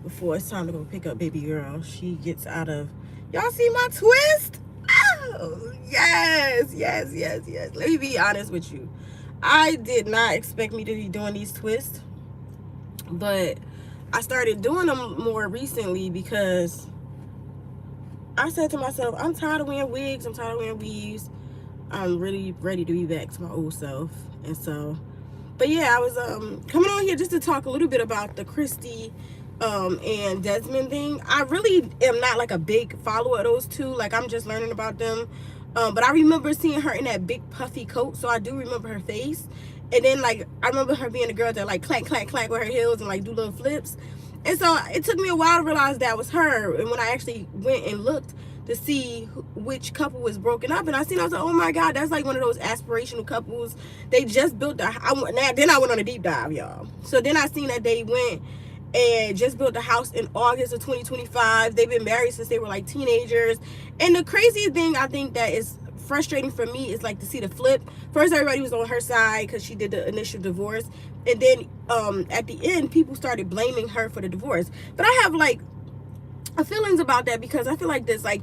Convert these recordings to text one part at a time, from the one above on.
before it's time to go pick up baby girl, she gets out of, y'all see my twist? Oh, yes, yes, yes, yes. Let me be honest with you. I did not expect me to be doing these twists, but I started doing them more recently because I said to myself, I'm tired of wearing wigs, I'm tired of wearing weaves. I'm really ready to be back to my old self. And so, but yeah, I was coming on here just to talk a little bit about the Kristy and Desmond thing. I really am not like a big follower of those two. Like, I'm just learning about them. But I remember seeing her in that big puffy coat, so I do remember her face. And then, like, I remember her being a girl that like clack clack clack with her heels and like do little flips. And so it took me a while to realize that was her. And when I actually went and looked to see which couple was broken up, and I was like, oh my god, that's like one of those aspirational couples. They just built then I went on a deep dive, y'all. So then I seen that they went and just built a house in August of 2025. They've been married since they were like teenagers. And the crazy thing I think that is frustrating for me is like to see the flip. First, everybody was on her side because she did the initial divorce, and then at the end, people started blaming her for the divorce. But I have like feelings about that, because I feel like this, like,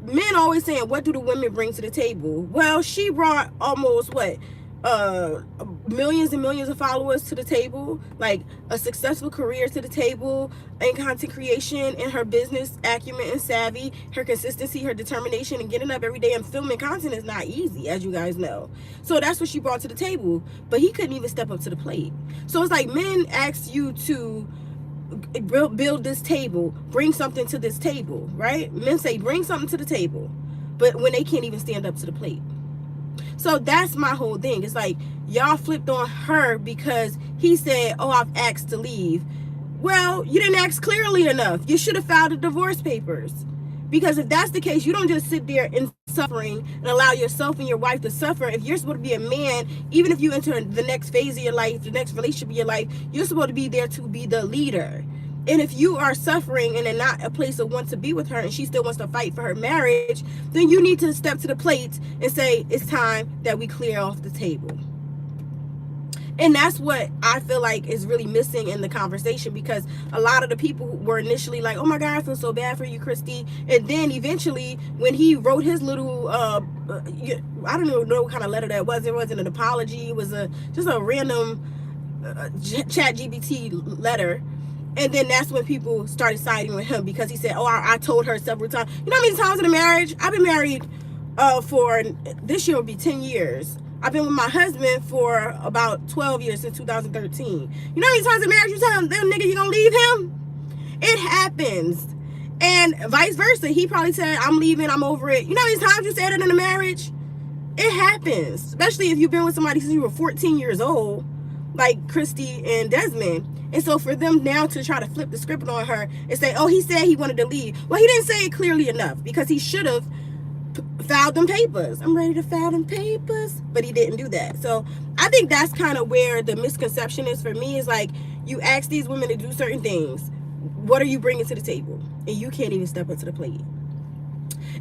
men always saying, what do the women bring to the table? Well, she brought almost what, millions and millions of followers to the table, like a successful career to the table in content creation, and her business acumen and savvy, her consistency, her determination, and getting up every day and filming content is not easy, as you guys know. So that's what she brought to the table, but he couldn't even step up to the plate. So it's like, men ask you to build this table, bring something to this table, right? Men say bring something to the table, but when they can't even stand up to the plate. So that's my whole thing. It's like, y'all flipped on her because he said, oh, I've asked to leave. Well, you didn't ask clearly enough. You should have filed the divorce papers. Because if that's the case, you don't just sit there in suffering and allow yourself and your wife to suffer. If you're supposed to be a man, even if you enter the next phase of your life, the next relationship of your life, you're supposed to be there to be the leader. And if you are suffering and in not a place of want to be with her, and she still wants to fight for her marriage, then you need to step to the plate and say, it's time that we clear off the table. And that's what I feel like is really missing in the conversation, because a lot of the people were initially like, oh my God, I feel so bad for you, Kristy. And then eventually, when he wrote his little, I don't even know what kind of letter that was. It wasn't an apology. It was just a random chat GBT letter. And then that's when people started siding with him, because he said, oh, I told her several times. You know how many times in a marriage? I've been married for, this year will be 10 years. I've been with my husband for about 12 years, since 2013. You know how many times in marriage you tell him, them nigga, you gonna leave him? It happens. And vice versa. He probably said, I'm leaving, I'm over it. You know how many times you said it in a marriage? It happens. Especially if you've been with somebody since you were 14 years old, like Kristy and Desmond. And so for them now to try to flip the script on her and say, oh, he said he wanted to leave. Well, he didn't say it clearly enough, because he should have filed them papers. I'm ready to file them papers. But he didn't do that. So I think that's kind of where the misconception is for me, is like, you ask these women to do certain things. What are you bringing to the table? And you can't even step up to the plate.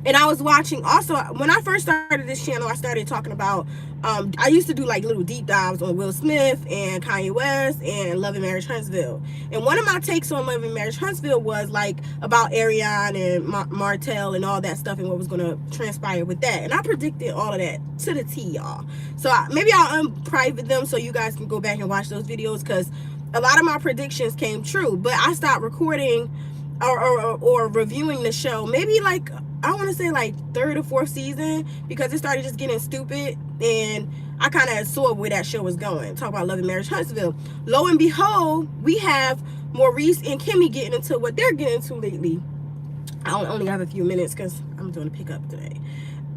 And I was watching also, when I first started this channel, I started talking about, I used to do like little deep dives on Will Smith and Kanye West and Love and Marriage Huntsville. And one of my takes on Love and Marriage Huntsville was like about Ariane and Martell and all that stuff, and what was going to transpire with that. And I predicted all of that to the T, y'all. So maybe I'll unprivate them so you guys can go back and watch those videos, because a lot of my predictions came true. But I stopped recording or reviewing the show maybe like, I want to say like third or fourth season, because it started just getting stupid, and I kind of saw where that show was going. Talk about Love and Marriage Huntsville. Lo and behold, we have Maurice and Kimmy getting into what they're getting into lately. I only have a few minutes because I'm doing a pickup today.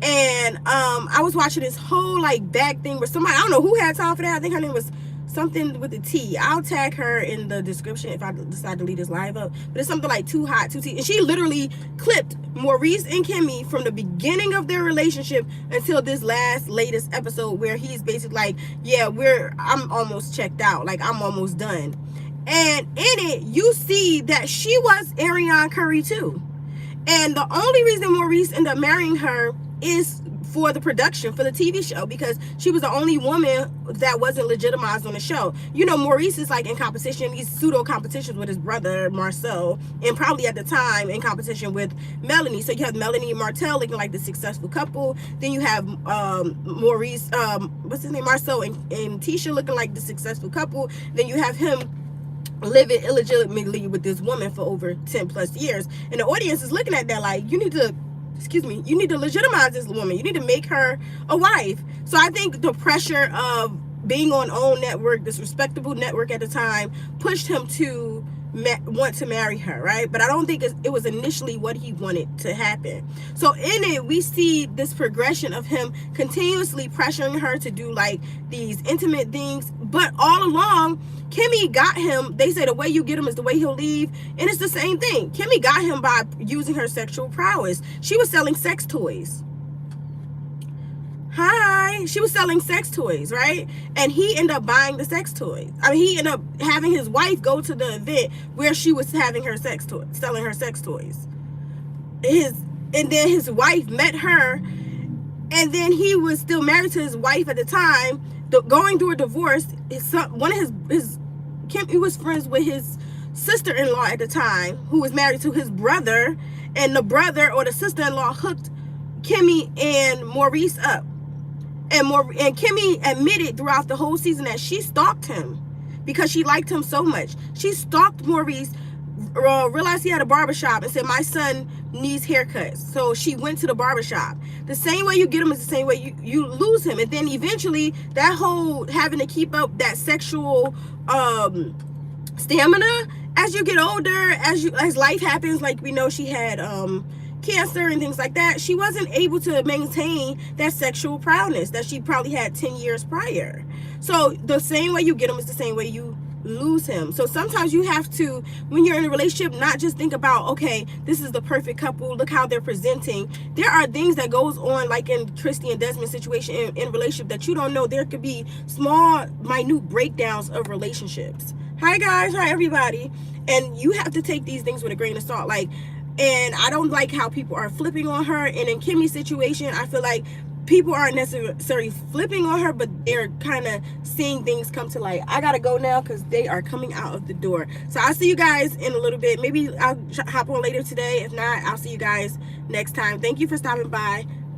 And I was watching this whole like back thing where somebody, I don't know who had time for that. I think her name was something with the T. I'll tag her in the description if I decide to leave this live up. But it's something like Too Hot, Too Tea. And she literally clipped Maurice and Kimmy from the beginning of their relationship until this latest episode, where he's basically like, yeah, I'm almost checked out. Like, I'm almost done. And in it, you see that she was Ariane Curry too. And the only reason Maurice ended up marrying her is for the production, for the TV show, because she was the only woman that wasn't legitimized on the show. You know, Maurice is like in competition, he's pseudo competitions with his brother Marcel, and probably at the time in competition with Melanie. So you have Melanie and Martel looking like the successful couple. Then you have Maurice, what's his name, Marcel and Tisha looking like the successful couple. Then you have him living illegitimately with this woman for over 10 plus years, and the audience is looking at that like, you need to, excuse me, you need to legitimize this woman, you need to make her a wife. So I think the pressure of being on OWN network, this respectable network at the time, pushed him to want to marry her, right? But I don't think it was initially what he wanted to happen. So in it, we see this progression of him continuously pressuring her to do like these intimate things, but all along Kimmy got him. They say the way you get him is the way he'll leave, and it's the same thing. Kimmy got him by using her sexual prowess. She was selling sex toys. Hi, she was selling sex toys, right? And he ended up buying the sex toys. I mean, he ended up having his wife go to the event where she was having her sex toys, selling her sex toys. And then his wife met her, and then he was still married to his wife at the time, going through a divorce. He was friends with his sister-in-law at the time, who was married to his brother, and the brother or the sister-in-law hooked Kimmy and Maurice up. And Kimmy admitted throughout the whole season that she stalked him because she liked him so much. She stalked Maurice, realized he had a barbershop, and said, my son needs haircuts. So she went to the barbershop. The same way you get him is the same way you lose him. And then eventually that whole having to keep up that sexual stamina as you get older, as life happens, like we know she had cancer and things like that, she wasn't able to maintain that sexual prowess that she probably had 10 years prior. So the same way you get him is the same way you lose him. So sometimes you have to, when you're in a relationship, not just think about, okay, this is the perfect couple, look how they're presenting. There are things that goes on, like in Kristy and Desmond's situation in relationship, that you don't know. There could be small, minute breakdowns of relationships. Hi guys, hi everybody. And you have to take these things with a grain of salt. Like, and I don't like how people are flipping on her. And in Kimmy's situation, I feel like people aren't necessarily flipping on her, but they're kind of seeing things come to light. I gotta go now because they are coming out of the door. So I'll see you guys in a little bit. Maybe I'll hop on later today. If not, I'll see you guys next time. Thank you for stopping by.